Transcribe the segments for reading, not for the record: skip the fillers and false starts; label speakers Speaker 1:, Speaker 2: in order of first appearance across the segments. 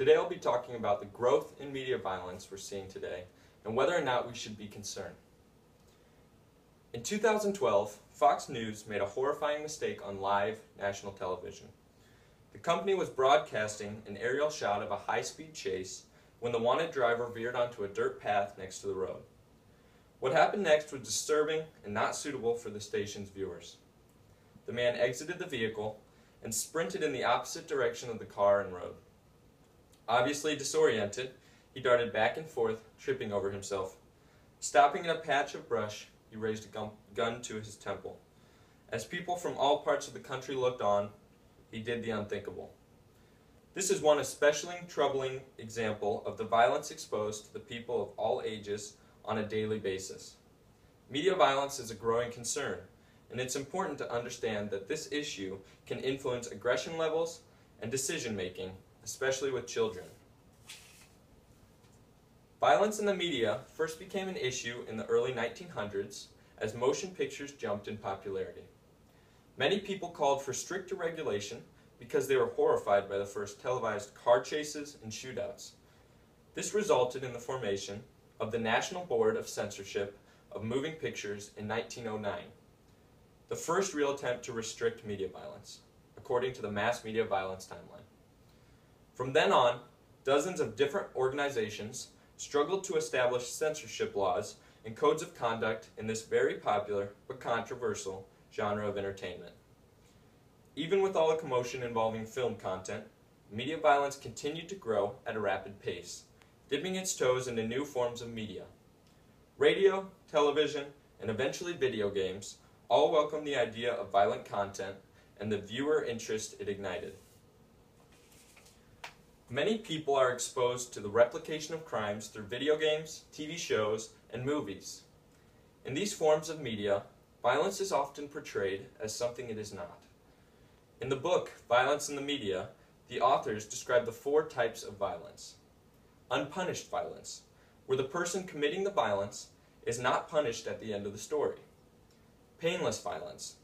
Speaker 1: Today I'll be talking about the growth in media violence we're seeing today and whether or not we should be concerned. In 2012, Fox News made a horrifying mistake on live national television. The company was broadcasting an aerial shot of a high-speed chase when the wanted driver veered onto a dirt path next to the road. What happened next was disturbing and not suitable for the station's viewers. The man exited the vehicle and sprinted in the opposite direction of the car and road. Obviously disoriented, he darted back and forth, tripping over himself. Stopping in a patch of brush, he raised a gun to his temple. As people from all parts of the country looked on, he did the unthinkable. This is one especially troubling example of the violence exposed to the people of all ages on a daily basis. Media violence is a growing concern, and it's important to understand that this issue can influence aggression levels and decision-making, especially with children. Violence in the media first became an issue in the early 1900s as motion pictures jumped in popularity. Many people called for stricter regulation because they were horrified by the first televised car chases and shootouts. This resulted in the formation of the National Board of Censorship of Moving Pictures in 1909, the first real attempt to restrict media violence, according to the Mass Media Violence Timeline. From then on, dozens of different organizations struggled to establish censorship laws and codes of conduct in this very popular but controversial genre of entertainment. Even with all the commotion involving film content, media violence continued to grow at a rapid pace, dipping its toes into new forms of media. Radio, television, and eventually video games all welcomed the idea of violent content and the viewer interest it ignited. Many people are exposed to the replication of crimes through video games, TV shows, and movies. In these forms of media, violence is often portrayed as something it is not. In the book, Violence in the Media, the authors describe the 4 types of violence. Unpunished violence, where the person committing the violence is not punished at the end of the story. Painless violence,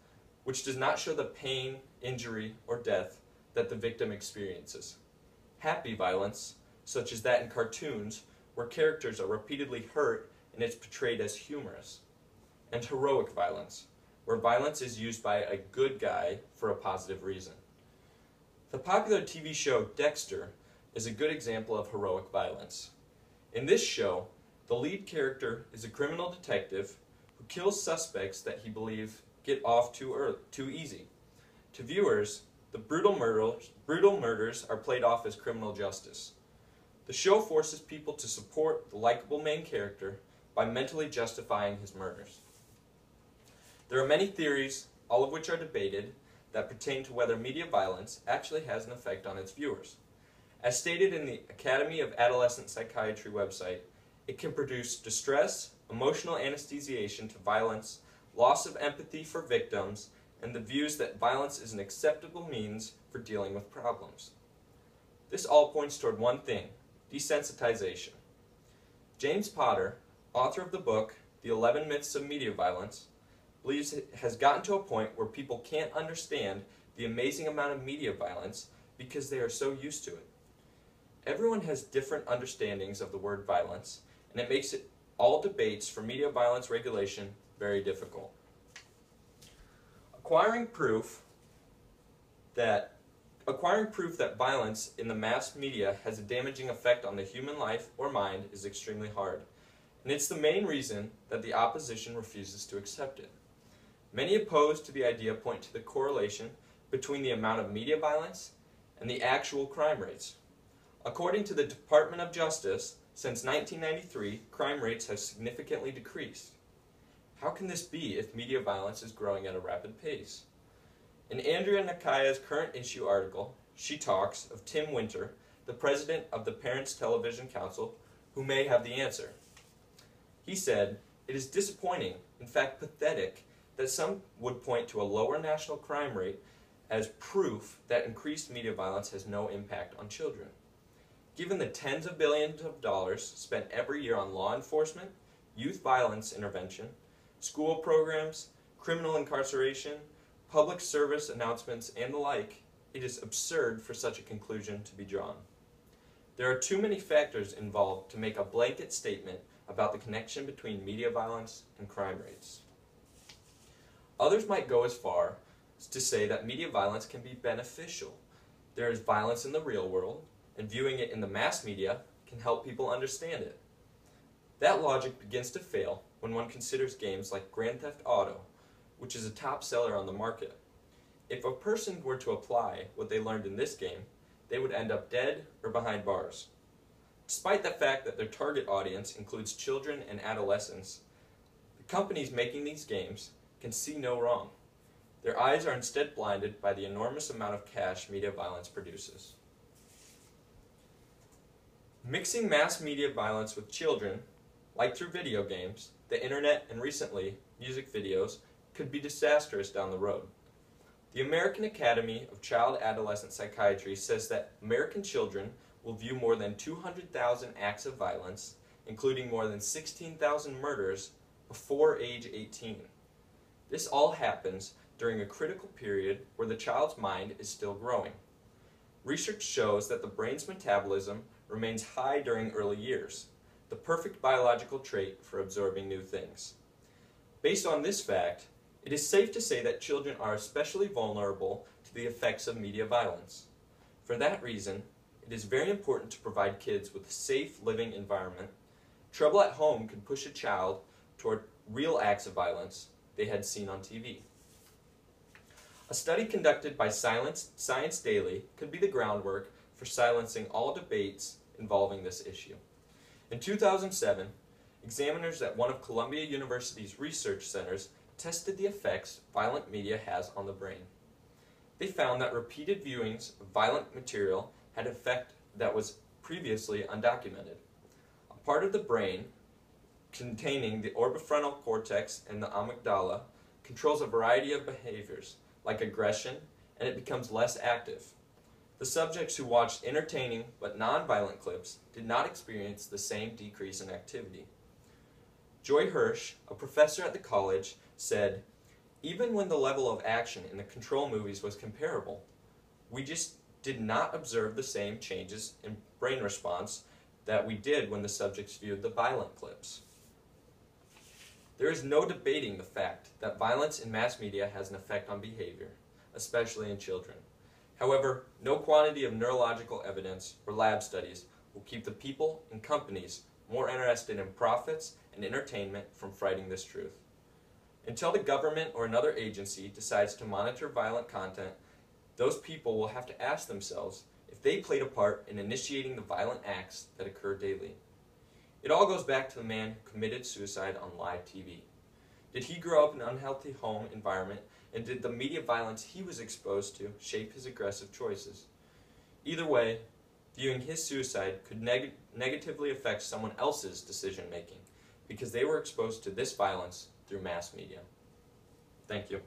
Speaker 1: which does not show the pain, injury, or death that the victim experiences. Happy violence, such as that in cartoons, where characters are repeatedly hurt and it's portrayed as humorous. And heroic violence, where violence is used by a good guy for a positive reason. The popular TV show Dexter is a good example of heroic violence. In this show, the lead character is a criminal detective who kills suspects that he believes get off too easy. To viewers, the brutal murders are played off as criminal justice. The show forces people to support the likable main character by mentally justifying his murders. There are many theories, all of which are debated, that pertain to whether media violence actually has an effect on its viewers. As stated in the Academy of Adolescent Psychiatry website, it can produce distress, emotional anesthesiation to violence, loss of empathy for victims, and the views that violence is an acceptable means for dealing with problems. This all points toward one thing: desensitization. James Potter, author of the book The 11 Myths of Media Violence, believes it has gotten to a point where people can't understand the amazing amount of media violence because they are so used to it. Everyone has different understandings of the word violence, and it makes all debates for media violence regulation very difficult. Acquiring proof that violence in the mass media has a damaging effect on the human life or mind is extremely hard, and it's the main reason that the opposition refuses to accept it. Many opposed to the idea point to the correlation between the amount of media violence and the actual crime rates. According to the Department of Justice, since 1993, crime rates have significantly decreased. How can this be if media violence is growing at a rapid pace? In Andrea Nakaya's current issue article, she talks of Tim Winter, the president of the Parents Television Council, who may have the answer. He said, "It is disappointing, in fact pathetic, that some would point to a lower national crime rate as proof that increased media violence has no impact on children. Given the tens of billions of dollars spent every year on law enforcement, youth violence intervention, school programs, criminal incarceration, public service announcements, and the like, it is absurd for such a conclusion to be drawn. There are too many factors involved to make a blanket statement about the connection between media violence and crime rates. Others might go as far as to say that media violence can be beneficial. There is violence in the real world, and viewing it in the mass media can help people understand it. That logic begins to fail when one considers games like Grand Theft Auto, which is a top seller on the market. If a person were to apply what they learned in this game, they would end up dead or behind bars. Despite the fact that their target audience includes children and adolescents, the companies making these games can see no wrong. Their eyes are instead blinded by the enormous amount of cash media violence produces. Mixing mass media violence with children, like through video games, the internet, and recently, music videos, could be disastrous down the road. The American Academy of Child Adolescent Psychiatry says that American children will view more than 200,000 acts of violence, including more than 16,000 murders, before age 18. This all happens during a critical period where the child's mind is still growing. Research shows that the brain's metabolism remains high during early years, the perfect biological trait for absorbing new things. Based on this fact, it is safe to say that children are especially vulnerable to the effects of media violence. For that reason, it is very important to provide kids with a safe living environment. Trouble at home can push a child toward real acts of violence they had seen on TV. A study conducted by Science Daily could be the groundwork for silencing all debates involving this issue. In 2007, examiners at one of Columbia University's research centers tested the effects violent media has on the brain. They found that repeated viewings of violent material had an effect that was previously undocumented. A part of the brain containing the orbitofrontal cortex and the amygdala controls a variety of behaviors, like aggression, and it becomes less active. The subjects who watched entertaining but non-violent clips did not experience the same decrease in activity. Joy Hirsch, a professor at the college, said, "Even when the level of action in the control movies was comparable, we just did not observe the same changes in brain response that we did when the subjects viewed the violent clips." There is no debating the fact that violence in mass media has an effect on behavior, especially in children. However, no quantity of neurological evidence or lab studies will keep the people and companies more interested in profits and entertainment from fighting this truth. Until the government or another agency decides to monitor violent content, those people will have to ask themselves if they played a part in initiating the violent acts that occur daily. It all goes back to the man who committed suicide on live TV. Did he grow up in an unhealthy home environment, and did the media violence he was exposed to shape his aggressive choices? Either way, viewing his suicide could negatively affect someone else's decision-making because they were exposed to this violence through mass media. Thank you.